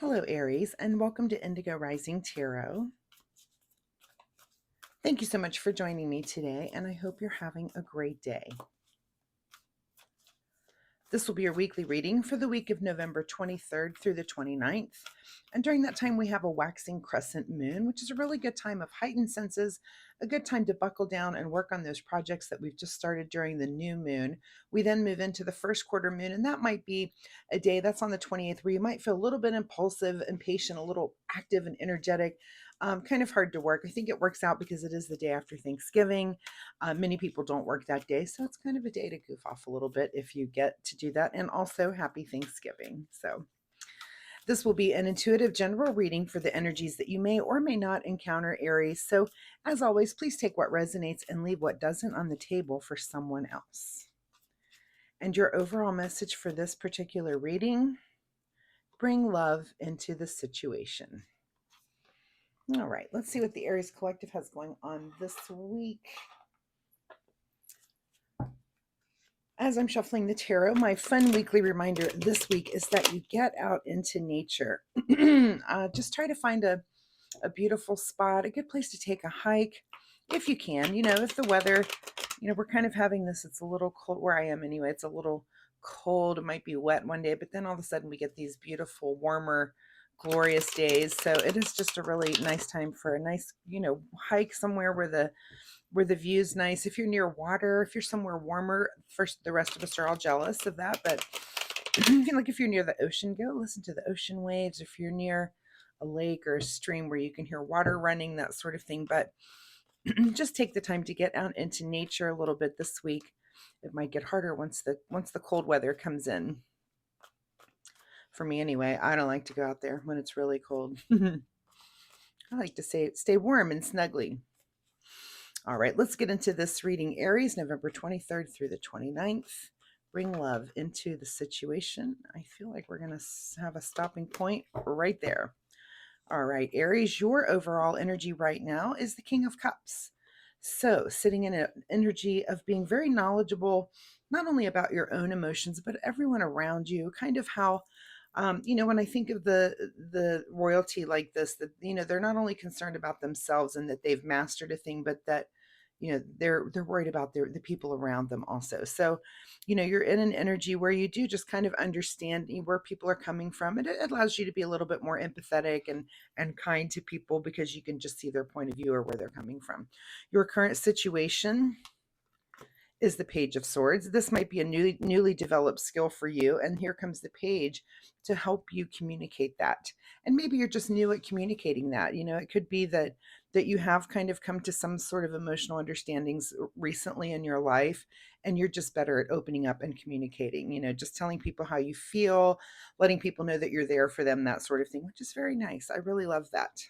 Hello, Aries, and welcome to Indigo Rising Tarot. Thank you so much for joining me today, and I hope you're having a great day. This will be your weekly reading for the week of November 23rd through the 29th. And during that time, we have a waxing crescent moon, which is a really good time of heightened senses, a good time to buckle down and work on those projects that we've just started during the new moon. We then move into the first quarter moon, and that might be a day that's on the 28th where you might feel a little bit impulsive, impatient, a little active and energetic, kind of hard to work. I think it works out because it is the day after Thanksgiving. Many people don't work that day, so it's kind of a day to goof off a little bit if you get to do that. And also happy Thanksgiving. So this will be an intuitive general reading for the energies that you may or may not encounter, Aries. So as always, please take what resonates and leave what doesn't on the table for someone else. And your overall message for this particular reading: bring love into the situation. All right, let's see what the Aries Collective has going on this week. As I'm shuffling the tarot, my fun weekly reminder this week is that you get out into nature. Just try to find a beautiful spot, a good place to take a hike if you can. If the weather, we're kind of having this, it's a little cold where I am anyway. It's a little cold. It might be wet one day, but then all of a sudden we get these beautiful, warmer, glorious days. So it is just a really nice time for a nice, hike somewhere where the view's nice. If you're near water, if you're somewhere warmer, first, the rest of us are all jealous of that. But like if you're near the ocean, go listen to the ocean waves. If you're near a lake or a stream where you can hear water running, that sort of thing. But just take the time to get out into nature a little bit this week. It might get harder once the cold weather comes in. For me anyway, I don't like to go out there when it's really cold. I like to stay warm and snuggly. All right, let's get into this reading. Aries, November 23rd through the 29th. Bring love into the situation. I feel like we're going to have a stopping point right there. All right, Aries, your overall energy right now is the King of Cups. So sitting in an energy of being very knowledgeable, not only about your own emotions, but everyone around you, kind of how when I think of the royalty like this, that they're not only concerned about themselves and that they've mastered a thing, but that they're worried about the people around them also. So you're in an energy where you do just kind of understand where people are coming from, and it allows you to be a little bit more empathetic and kind to people because you can just see their point of view or where they're coming from. Your current situation is the Page of Swords. This might be a newly developed skill for you, and here comes the page to help you communicate that. And maybe you're just new at communicating that. It could be that you have kind of come to some sort of emotional understandings recently in your life, and you're just better at opening up and communicating, just telling people how you feel, letting people know that you're there for them, that sort of thing, which is very nice. I really love that.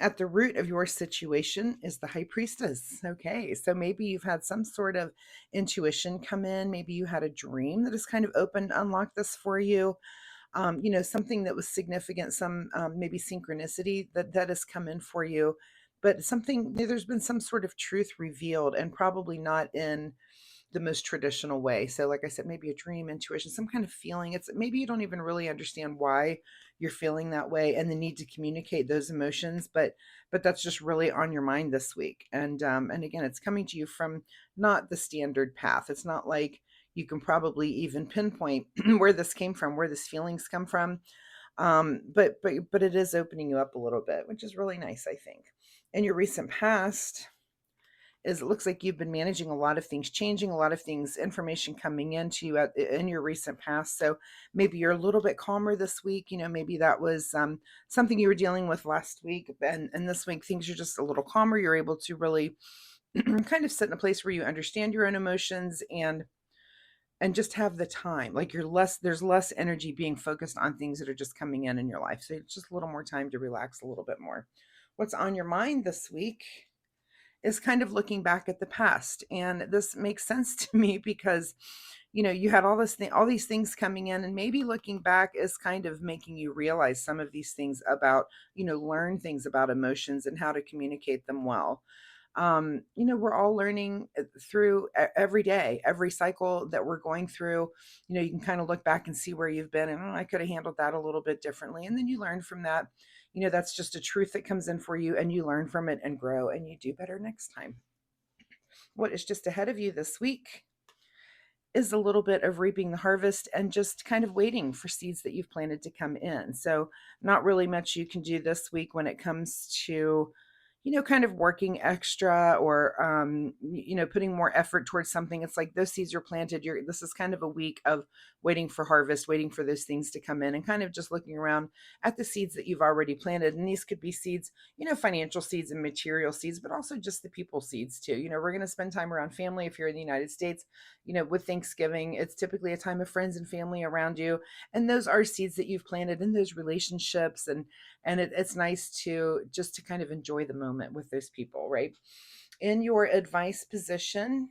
At the root of your situation is the High Priestess. Okay, so maybe you've had some sort of intuition come in. Maybe you had a dream that has kind of unlocked this for you. Something that was significant, some maybe synchronicity that has come in for you. But there's been some sort of truth revealed, and probably not in the most traditional way. So like I said, maybe a dream, intuition, some kind of feeling. It's maybe you don't even really understand why you're feeling that way and the need to communicate those emotions, but that's just really on your mind this week. And again, it's coming to you from not the standard path. It's not like you can probably even pinpoint where this came from, where this feelings come from. But it is opening you up a little bit, which is really nice, I think. In your recent past, it looks like you've been managing a lot of things, changing a lot of things, information coming into you in your recent past. So maybe you're a little bit calmer this week. Maybe that was something you were dealing with last week, and this week things are just a little calmer. You're able to really kind of sit in a place where you understand your own emotions and just have the time. Like there's less energy being focused on things that are just coming in your life. So it's just a little more time to relax a little bit more. What's on your mind this week is kind of looking back at the past. And this makes sense to me because, you had all these things coming in, and maybe looking back is kind of making you realize some of these things about, learn things about emotions and how to communicate them well. We're all learning through every day, every cycle that we're going through. You can kind of look back and see where you've been, and I could have handled that a little bit differently. And then you learn from that. That's just a truth that comes in for you, and you learn from it and grow, and you do better next time. What is just ahead of you this week is a little bit of reaping the harvest and just kind of waiting for seeds that you've planted to come in. So, not really much you can do this week when it comes to kind of working extra or putting more effort towards something. It's like those seeds are planted. This is kind of a week of waiting for harvest, waiting for those things to come in, and kind of just looking around at the seeds that you've already planted. And these could be seeds, financial seeds and material seeds, but also just the people seeds too. We're going to spend time around family. If you're in the United States, with Thanksgiving, it's typically a time of friends and family around you, and those are seeds that you've planted in those relationships, and it's nice to just to kind of enjoy the moment with those people, right? In your advice position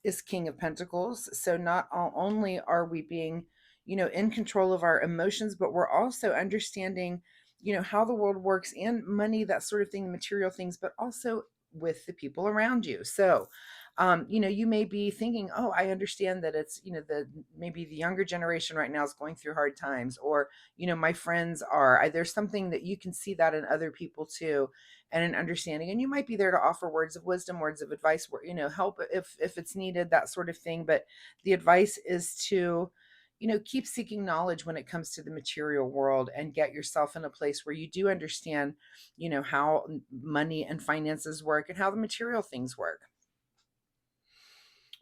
is King of Pentacles. So not only are we being, in control of our emotions, but we're also understanding, how the world works and money, that sort of thing, material things, but also with the people around you. So, you may be thinking, oh, I understand that it's, maybe the younger generation right now is going through hard times, or, my friends are, there's something that you can see that in other people too, and an understanding. And you might be there to offer words of wisdom, words of advice, help if it's needed, that sort of thing. But the advice is to, keep seeking knowledge when it comes to the material world, and get yourself in a place where you do understand, how money and finances work and how the material things work.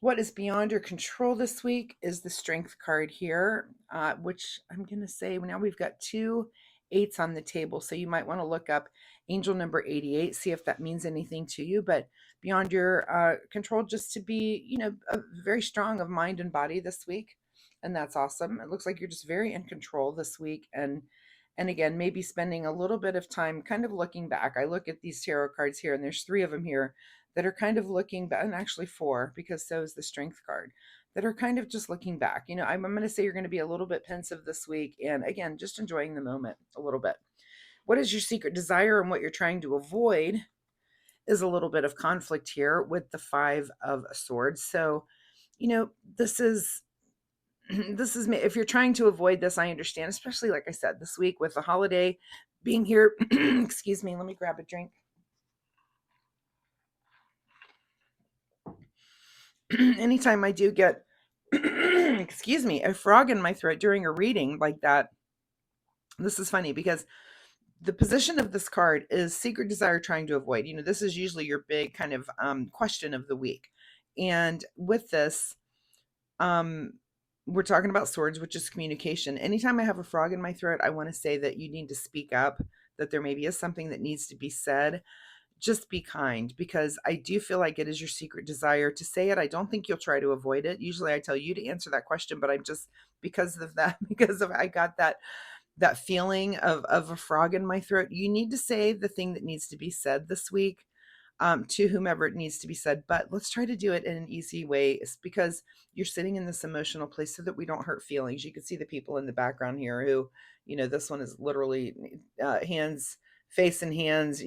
What is beyond your control this week is the Strength card here, which I'm going to say now we've got 2 8s on the table. So you might want to look up angel number 88, see if that means anything to you. But beyond your control, just to be, very strong of mind and body this week. And that's awesome. It looks like you're just very in control this week. And again, maybe spending a little bit of time kind of looking back. I look at these tarot cards here, and there's 3 of them here that are kind of looking back, and actually 4, because so is the Strength card, that are kind of just looking back. I'm going to say you're going to be a little bit pensive this week, and again, just enjoying the moment a little bit. What is your secret desire, and what you're trying to avoid is a little bit of conflict here with the 5 of Swords. So, this is if you're trying to avoid this, I understand, especially like I said, this week with the holiday being here. Excuse me, let me grab a drink. Anytime I do get excuse me, a frog in my throat during a reading like that, this is funny because the position of this card is secret desire trying to avoid. This is usually your big kind of question of the week. And with this, we're talking about swords, which is communication. Anytime I have a frog in my throat, I want to say that you need to speak up, that there maybe is something that needs to be said. Just be kind, because I do feel like it is your secret desire to say it. I don't think you'll try to avoid it. Usually I tell you to answer that question, but I'm just, because of that, because of, I got that feeling of a frog in my throat. You need to say the thing that needs to be said this week, to whomever it needs to be said. But let's try to do it in an easy way. It's because you're sitting in this emotional place so that we don't hurt feelings. You can see the people in the background here who, this one is literally face in hands,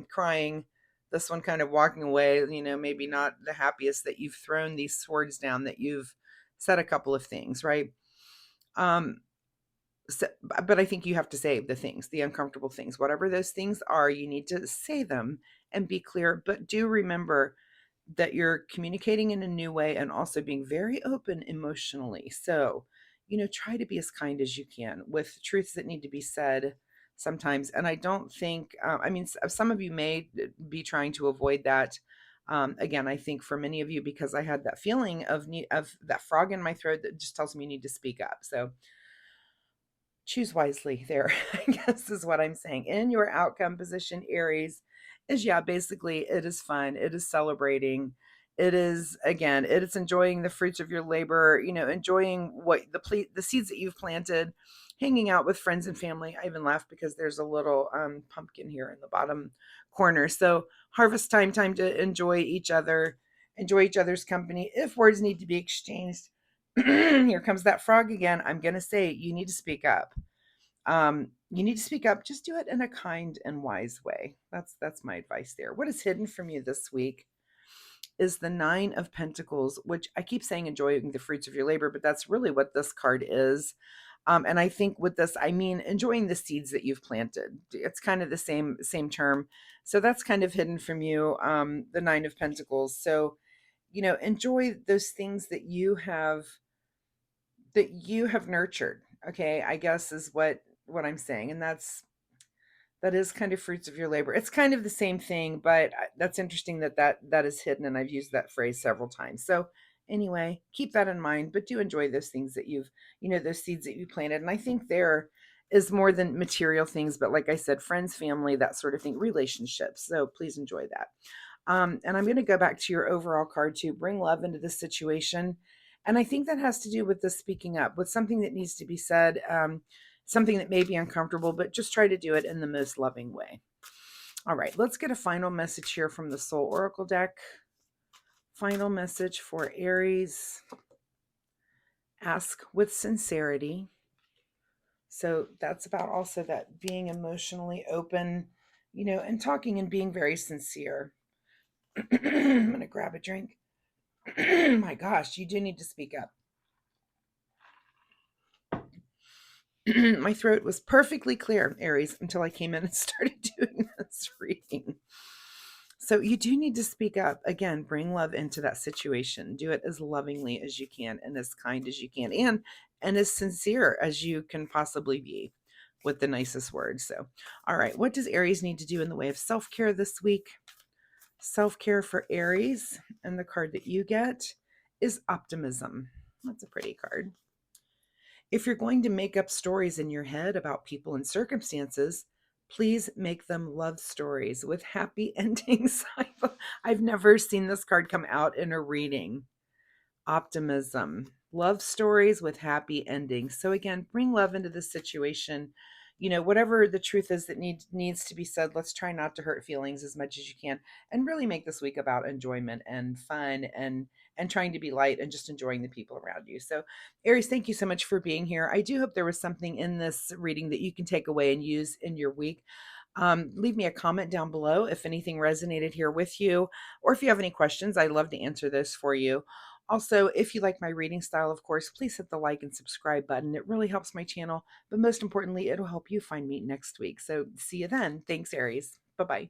crying. This one kind of walking away, maybe not the happiest that you've thrown these swords down, that you've said a couple of things, right? So, but I think you have to say the things, the uncomfortable things, whatever those things are, you need to say them and be clear. But do remember that you're communicating in a new way and also being very open emotionally. So, try to be as kind as you can with truths that need to be said sometimes. And I don't think, some of you may be trying to avoid that. Again, I think for many of you, because I had that feeling of that frog in my throat that just tells me you need to speak up. So, choose wisely there, I guess is what I'm saying. In your outcome position, Aries, is basically it is fun. It is celebrating. It is, again, it is enjoying the fruits of your labor, enjoying what the seeds that you've planted, hanging out with friends and family. I even laugh because there's a little pumpkin here in the bottom corner. So harvest time to enjoy each other's company. If words need to be exchanged, here comes that frog again. I'm going to say you need to speak up. You need to speak up. Just do it in a kind and wise way. That's my advice there. What is hidden from you this week is the Nine of Pentacles, which I keep saying enjoying the fruits of your labor, but that's really what this card is. And I think with this, I mean enjoying the seeds that you've planted. It's kind of the same term. So that's kind of hidden from you, the Nine of Pentacles. So, enjoy those things that you have nurtured. Okay, I guess is what I'm saying, and that is kind of fruits of your labor. It's kind of the same thing, but that's interesting that is hidden, and I've used that phrase several times. So anyway, keep that in mind, but do enjoy those things that those seeds that you planted. And I think there is more than material things, but like I said, friends, family, that sort of thing, relationships. So please enjoy that. And I'm going to go back to your overall card to bring love into this situation. And I think that has to do with the speaking up, with something that needs to be said, something that may be uncomfortable, but just try to do it in the most loving way. All right, let's get a final message here from the Soul Oracle deck. Final message for Aries. Ask with sincerity. So that's about also that being emotionally open, and talking and being very sincere. I'm going to grab a drink. My gosh, you do need to speak up. My throat was perfectly clear, Aries, until I came in and started doing this reading. So you do need to speak up. Again, bring love into that situation. Do it as lovingly as you can and as kind as you can and as sincere as you can possibly be with the nicest words. So, all right, what does Aries need to do in the way of self-care this week? Self-care for Aries, and the card that you get is optimism. That's a pretty card. If you're going to make up stories in your head about people and circumstances, please make them love stories with happy endings. I've never seen this card come out in a reading. Optimism, love stories with happy endings. So again, bring love into the situation. Whatever the truth is that needs to be said, let's try not to hurt feelings as much as you can, and really make this week about enjoyment and fun and trying to be light and just enjoying the people around you. So Aries, thank you so much for being here. I do hope there was something in this reading that you can take away and use in your week. Leave me a comment down below if anything resonated here with you, or if you have any questions, I'd love to answer those for you. Also, if you like my reading style, of course, please hit the like and subscribe button. It really helps my channel, but most importantly, it'll help you find me next week. So see you then. Thanks, Aries. Bye-bye.